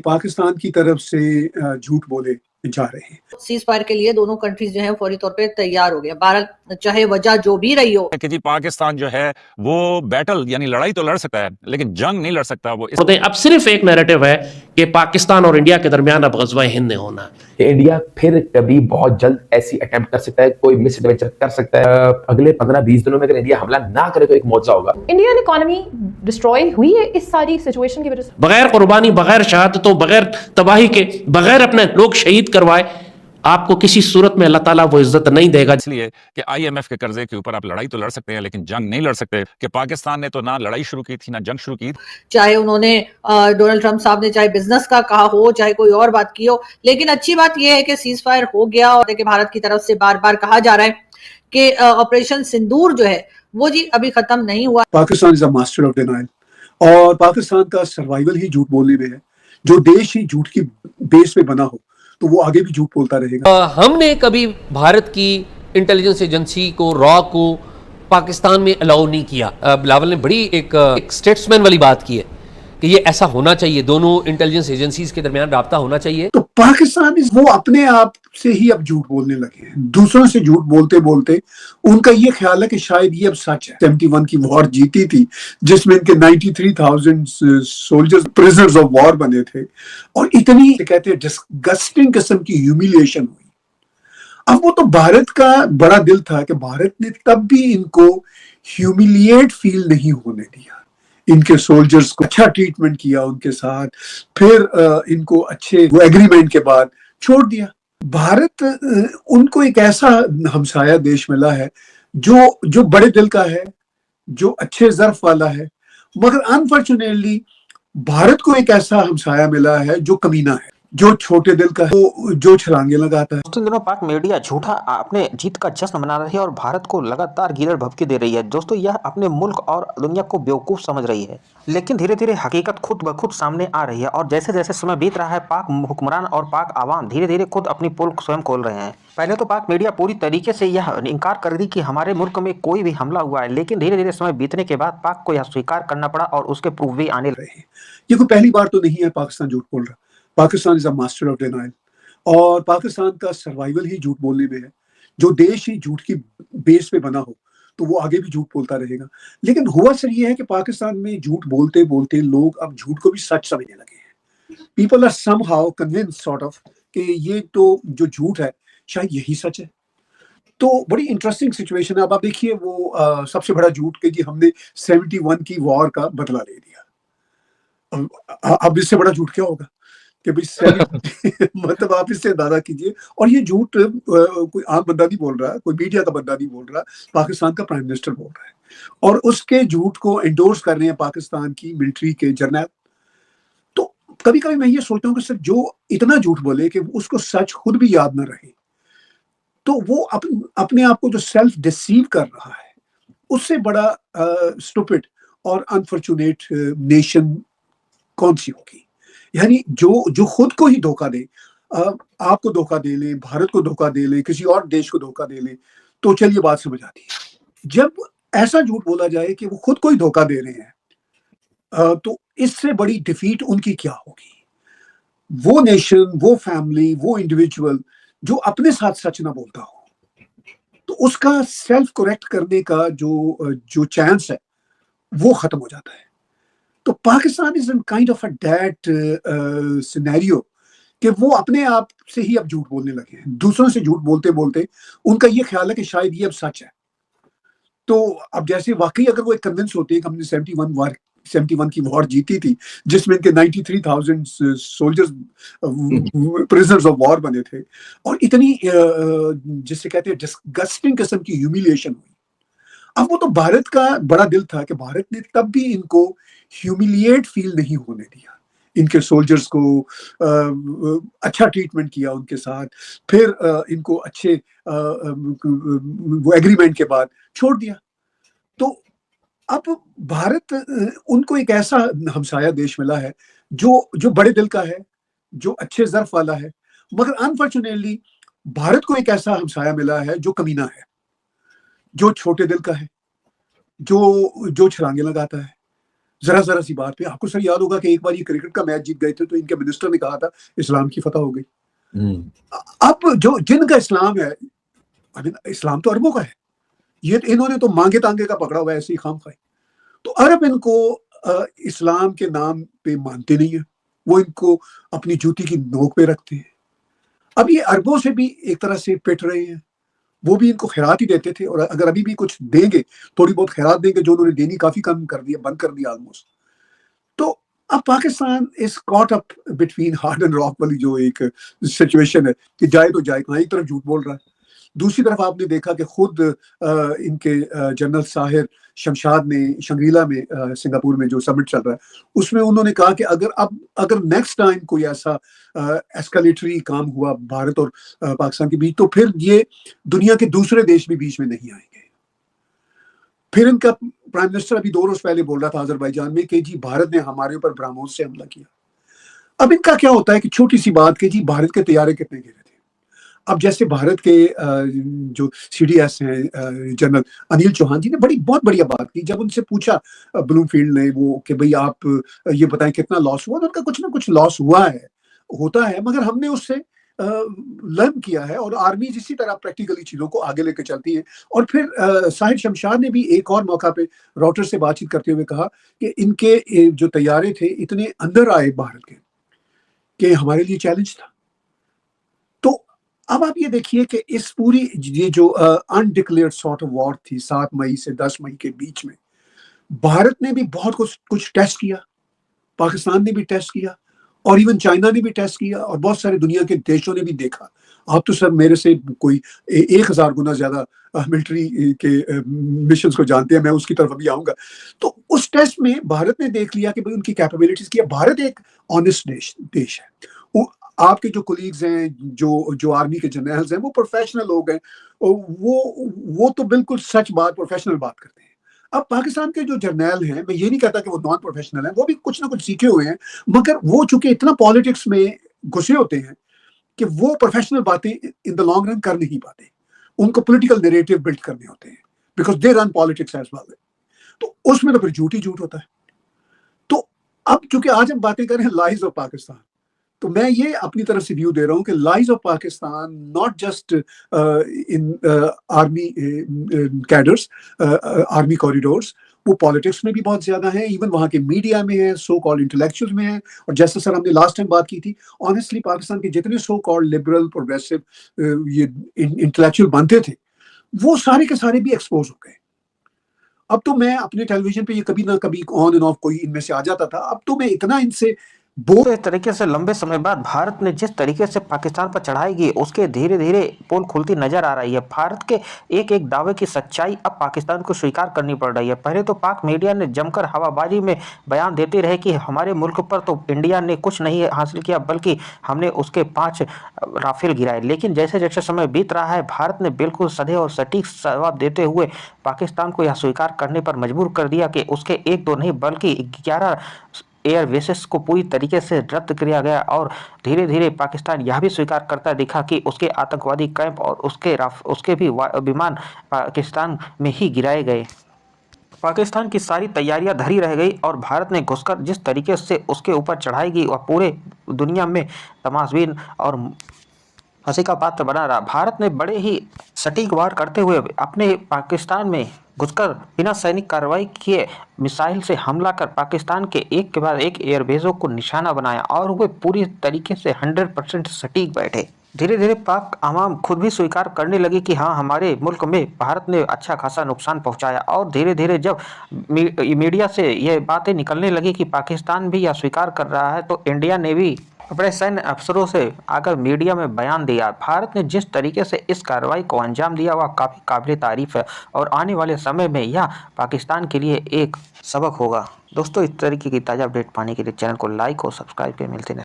पाकिस्तान की तरफ से झूठ बोले जा रहे हैं। सीज फायर के लिए दोनों कंट्रीज जो है फौरी तौर पे तैयार हो गया। भारत चाहे वजह जो भी रही हो कि जी पाकिस्तान जो है वो बैटल यानी लड़ाई तो लड़ सकता है लेकिन जंग नहीं लड़ सकता। वो अब सिर्फ एक नैरेटिव है कि पाकिस्तान और इंडिया के दरमियान अब ग़ज़वा हिंद नहीं होना। इंडिया फिर कभी बहुत जल्द ऐसी अटेम्प्ट कर सकता है, कोई मिस एडवेंचर कर सकता है। अगले 15-20 दिनों में अगर इंडिया हमला ना करे तो एक मौजज़ा होगा। इंडियन इकोनॉमी डिस्ट्रॉय हुई है इस सारी सिचुएशन की वजह से। बगैर कुर्बानी, बगैर शहादतों, बगैर तबाही के, बगैर अपने लोग शहीद करवाए आपको किसी सूरत में अल्लाह ताला वो इज्जत नहीं देगा। इसलिए कि IMF के कर्जे के ऊपर आप लड़ाई तो लड़ सकते हैं लेकिन जंग नहीं लड़ सकते। कि पाकिस्तान ने तो ना लड़ाई शुरू की थी ना जंग शुरू की। चाहे उन्होंने डोनाल्ड ट्रंप साहब ने चाहे बिजनेस का कहा हो चाहे कोई और बात की हो, लेकिन अच्छी बात यह है कि सीज फायर हो गया और कि भारत की तरफ से बार बार कहा जा रहा है कि ऑपरेशन सिंदूर जो है वो जी अभी खत्म नहीं हुआ। Pakistan is a master of denial और पाकिस्तान का सर्वाइवल ही झूठ बोलने में है। जो देश ही झूठ की बेस पे बना हो तो वो आगे भी झूठ बोलता रहेगा। हमने कभी भारत की इंटेलिजेंस एजेंसी को रॉ को पाकिस्तान में अलाउ नहीं किया। बिलावल ने बड़ी एक स्टेट्समैन वाली बात की है कि ये ऐसा होना चाहिए, दोनों इंटेलिजेंस एजेंसीज के दरमियान राब्ता होना चाहिए। तो पाकिस्तान वो अपने आप से ही अब झूठ बोलने लगे हैं। दूसरों से झूठ बोलते बोलते उनका ये ख्याल है कि शायद ये अब सच है। 71 की वॉर जीती थी जिसमें इनके 93,000 सोल्जर्स प्रिजनर्स ऑफ वॉर बने थे और इतनी कहते हैं डिस्गस्टिंग किस्म की ह्यूमिलिएशन हुई। अब वो तो भारत का बड़ा दिल था कि भारत ने तब भी इनको ह्यूमिलिएट फील नहीं होने दिया। इनके सोल्जर्स को अच्छा ट्रीटमेंट किया उनके साथ, फिर इनको अच्छे वो एग्रीमेंट के बाद छोड़ दिया। भारत उनको एक ऐसा हमसाया देश मिला है जो बड़े दिल का है, जो अच्छे ज़र्फ वाला है, मगर अनफॉर्चुनेटली भारत को एक ऐसा हमसाया मिला है जो कमीना है, जो छोटे दिल का है, जो छलांगे लगाता है। दोस्तों दिनों पाक मीडिया झूठा अपने जीत का जश्न मना रही है और भारत को लगातार गिरर भभकी दे रही है। दोस्तों यह अपने मुल्क और दुनिया को बेवकूफ़ समझ रही है, लेकिन धीरे धीरे हकीकत खुद ब खुद सामने आ रही है और जैसे जैसे समय बीत रहा है पाक हुक्मरान और पाक आवाम धीरे धीरे खुद अपनी पोल स्वयं खोल रहे हैं। पहले तो पाक मीडिया पूरी तरीके से यह इनकार कर दी कि हमारे मुल्क में कोई भी हमला हुआ है, लेकिन धीरे धीरे समय बीतने के बाद पाक को यह स्वीकार करना पड़ा और उसके प्रूफ भी आने लगे। ये कोई पहली बार तो नहीं है पाकिस्तान झूठ बोल रहा। Pakistan is a master of denial और पाकिस्तान का सर्वाइवल ही झूठ बोलने में है। जो देश ही झूठ की बेस पे बना हो तो वो आगे भी झूठ बोलता रहेगा। लेकिन हुआ सर ये है कि पाकिस्तान में झूठ बोलते बोलते लोग अब झूठ को भी सच समझने लगे हैं। People are somehow convinced sort of कि ये तो जो झूठ है शायद यही सच है। तो बड़ी इंटरेस्टिंग सिचुएशन है। अब आप देखिए वो सबसे बड़ा झूठ कि जी हमने 71 की वॉर का बदला ले लिया। अब इससे बड़ा झूठ क्या होगा कि भाई मतलब आप इससे अंदाजा कीजिए। और ये झूठ कोई आम बंदा नहीं बोल रहा, कोई मीडिया का बंदा नहीं बोल रहा, पाकिस्तान का प्राइम मिनिस्टर बोल रहा है और उसके झूठ को एंडोर्स कर रहे हैं पाकिस्तान की मिलिट्री के जर्नल। तो कभी कभी मैं ये सोचता हूँ कि सर जो इतना झूठ बोले कि उसको सच खुद भी याद ना रहे, तो वो अपने आप को जो सेल्फ डिसीव कर रहा है उससे बड़ा स्टूपिड और अनफॉर्चुनेट नेशन कौन सी होगी। यानी जो खुद को ही धोखा दे, आपको धोखा दे ले, भारत को धोखा दे ले, किसी और देश को धोखा दे ले, तो चलिए बात समझ आती है। जब ऐसा झूठ बोला जाए कि वो खुद को ही धोखा दे रहे हैं तो इससे बड़ी डिफीट उनकी क्या होगी। वो नेशन, वो फैमिली, वो इंडिविजुअल जो अपने साथ सच ना बोलता हो तो उसका सेल्फ करेक्ट करने का जो चांस है वो खत्म हो जाता है। तो Pakistan is in kind of a that scenario कि वो अपने आप से ही अब झूठ बोलने लगे हैं। दूसरों से झूठ बोलते बोलते उनका ये ख्याल है कि शायद ये अब सच है। तो अब जैसे वाकई अगर वो एक कन्विंस होते हैं कि हमने 71 की वॉर जीती थी जिसमें इनके 93,000 सोल्जर्स प्रिजनर्स ऑफ वॉर बने थे और इतनी जिसे कहते हैं डिस्गस्टिंग किस्म की ह्यूमिलिएशन हुई। अब वो तो भारत का बड़ा दिल था कि भारत ने तब भी इनको ह्यूमिलिएट फील नहीं होने दिया। इनके सोल्जर्स को अच्छा ट्रीटमेंट किया उनके साथ, फिर इनको अच्छे वो एग्रीमेंट के बाद छोड़ दिया। तो अब भारत उनको एक ऐसा हमसाया देश मिला है जो बड़े दिल का है, जो अच्छे ज़र्फ वाला है, मगर अनफॉर्चुनेटली भारत को एक ऐसा हमसाया मिला है जो कमीना है, जो छोटे दिल का है, जो छलांगे लगाता है, जरा जरा सी बात पे। आपको सर याद होगा कि एक बार ये क्रिकेट का मैच जीत गए थे तो इनके मिनिस्टर ने कहा था इस्लाम की फतह हो गई। अब जो जिनका इस्लाम है, इस्लाम तो अरबों का है, ये इन्होंने तो मांगे तांगे का पकड़ा हुआ है ऐसे ही खाम खाई। तो अरब इनको इस्लाम के नाम पे मानते नहीं है, वो इनको अपनी जूती की नोक पे रखते हैं। अब ये अरबों से भी एक तरह से पिट रहे हैं, वो भी इनको खैरात ही देते थे, और अगर अभी भी कुछ देंगे, थोड़ी बहुत खैरात देंगे, जो उन्होंने देनी काफी कम कर दिया, बंद कर दिया ऑलमोस्ट। तो अब Pakistan is caught up between hard and rock वाली जो एक सिचुएशन है कि जाए तो जाए कहाँ। एक तरफ झूठ बोल रहा है, दूसरी तरफ आपने देखा कि खुद इनके जनरल साहिर शमशाद ने शंग्रीला में सिंगापुर में जो समिट चल रहा है उसमें उन्होंने कहा कि अगर नेक्स्ट टाइम कोई ऐसा एस्केलेटरी काम हुआ भारत और पाकिस्तान के बीच, तो फिर ये दुनिया के दूसरे देश भी बीच में नहीं आएंगे। फिर इनका प्राइम मिनिस्टर अभी 2 रोज पहले बोल रहा था अजरबैजान में कि जी भारत ने हमारे ऊपर ब्रह्मोस से हमला किया। अब इनका क्या होता है कि छोटी सी बात कि जी भारत के तैयारे कितने गिरे थे। अब जैसे भारत के जो CDS हैं जनरल अनिल चौहान जी ने बहुत बढ़िया बात की। जब उनसे पूछा ब्लूमफील्ड ने वो कि भाई आप ये बताएं कितना लॉस हुआ, तो उनका कुछ ना कुछ लॉस होता है, मगर हमने उससे लर्न किया है, और आर्मी इसी तरह प्रैक्टिकली चीजों को आगे लेकर चलती है। और फिर साहिर शमशाद ने भी एक और मौका पे रॉयटर्स से बातचीत करते हुए कहा कि इनके जो तैयारे थे इतने अंदर आए भारत के कि हमारे लिए चैलेंज था। तो अब आप ये देखिए कि इस पूरी ये जो अनडिक्लेयर्ड सॉर्ट ऑफ वॉर थी 7 मई से 10 मई के बीच में, भारत ने भी बहुत कुछ टेस्ट किया, पाकिस्तान ने भी टेस्ट किया, और इवन चाइना ने भी टेस्ट किया, और बहुत सारे दुनिया के देशों ने भी देखा। आप तो सर मेरे से कोई 1000 गुना ज्यादा मिलिट्री के मिशंस को जानते हैं, मैं उसकी तरफ अभी आऊंगा। तो उस टेस्ट में भारत ने देख लिया कि भाई उनकी कैपेबिलिटीज की। भारत एक ऑनेस्ट देश है। आपके जो कोलीग्स हैं, जो आर्मी के जनरल्स हैं, वो प्रोफेशनल लोग हैं, वो तो बिल्कुल सच बात, प्रोफेशनल बात करते हैं। अब पाकिस्तान के जो जर्नैल हैं, मैं ये नहीं कहता कि वो नॉन प्रोफेशनल हैं, वो भी कुछ ना कुछ सीखे हुए हैं, मगर वो चूंकि इतना पॉलिटिक्स में घुसे होते हैं कि वो प्रोफेशनल बातें इन द लॉन्ग रन कर नहीं पाते। उनको पॉलिटिकल नैरेटिव बिल्ड करने होते हैं, because they run politics as well. तो उसमें तो फिर झूठ ही झूठ होता है। तो अब चूंकि आज हम बातें कर रहे हैं लाइज ऑफ पाकिस्तान, तो मैं ये अपनी तरफ से व्यू दे रहा हूं कि lies of Pakistan not just in army cadres, army corridors, वो पॉलिटिक्स में भी बहुत ज्यादा है, इवन वहाँ के मीडिया में है, सो कॉल्ड इंटेलेक्चुअल में है। और जैसे सर हमने लास्ट टाइम बात की थी, ऑनेस्टली पाकिस्तान के जितने सो कॉल्ड लिबरल प्रोग्रेसिव ये इंटेलेक्चुअल बनते थे, वो सारे के सारे भी एक्सपोज हो गए। अब तो मैं अपने टेलीविजन पे ये कभी ना कभी ऑन एंड ऑफ कोई इनमें से आ जाता था, अब तो मैं इतना इनसे तो इस तरीके से लंबे समय बाद भारत ने जिस तरीके से पाकिस्तान पर चढ़ाई की, उसके धीरे धीरे पोल खुलती नजर आ रही है। भारत के एक एक दावे की सच्चाई अब पाकिस्तान को स्वीकार करनी पड़ रही है। पहले तो पाक मीडिया ने जमकर हवाबाजी में बयान देते रहे कि हमारे मुल्क पर तो इंडिया ने कुछ नहीं हासिल किया, बल्कि हमने उसके 5 राफेल गिराए। लेकिन जैसे जैसे समय बीत रहा है, भारत ने बिल्कुल सधे और सटीक जवाब देते हुए पाकिस्तान को यह स्वीकार करने पर मजबूर कर दिया कि उसके 1-2 नहीं बल्कि 11 एयर बेसेस को पूरी तरीके से रद्द किया गया। और धीरे धीरे पाकिस्तान यह भी स्वीकार करता दिखा कि उसके आतंकवादी कैंप और उसके भी विमान पाकिस्तान में ही गिराए गए। पाकिस्तान की सारी तैयारियां धरी रह गई और भारत ने घुसकर जिस तरीके से उसके ऊपर चढ़ाई की, वह पूरे दुनिया में तमाशबीन और हंसी का पात्र बना रहा। भारत ने बड़े ही सटीक वार करते हुए अपने पाकिस्तान में घुसकर बिना सैनिक कार्रवाई किए मिसाइल से हमला कर पाकिस्तान के एक के बाद एक एयरबेसों को निशाना बनाया, और वे पूरी तरीके से 100% सटीक बैठे। धीरे धीरे पाक आवाम खुद भी स्वीकार करने लगी कि हाँ, हमारे मुल्क में भारत ने अच्छा खासा नुकसान पहुंचाया। और धीरे धीरे जब मीडिया से ये बातें निकलने लगी कि पाकिस्तान भी यह स्वीकार कर रहा है, तो इंडिया ने भी अपने सैन्य अफसरों से आकर मीडिया में बयान दिया। भारत ने जिस तरीके से इस कार्रवाई को अंजाम दिया, वह काफ़ी काबिल तारीफ है, और आने वाले समय में यह पाकिस्तान के लिए एक सबक होगा। दोस्तों, इस तरीके की ताज़ा अपडेट पाने के लिए चैनल को लाइक और सब्सक्राइब कर मिलते हैं।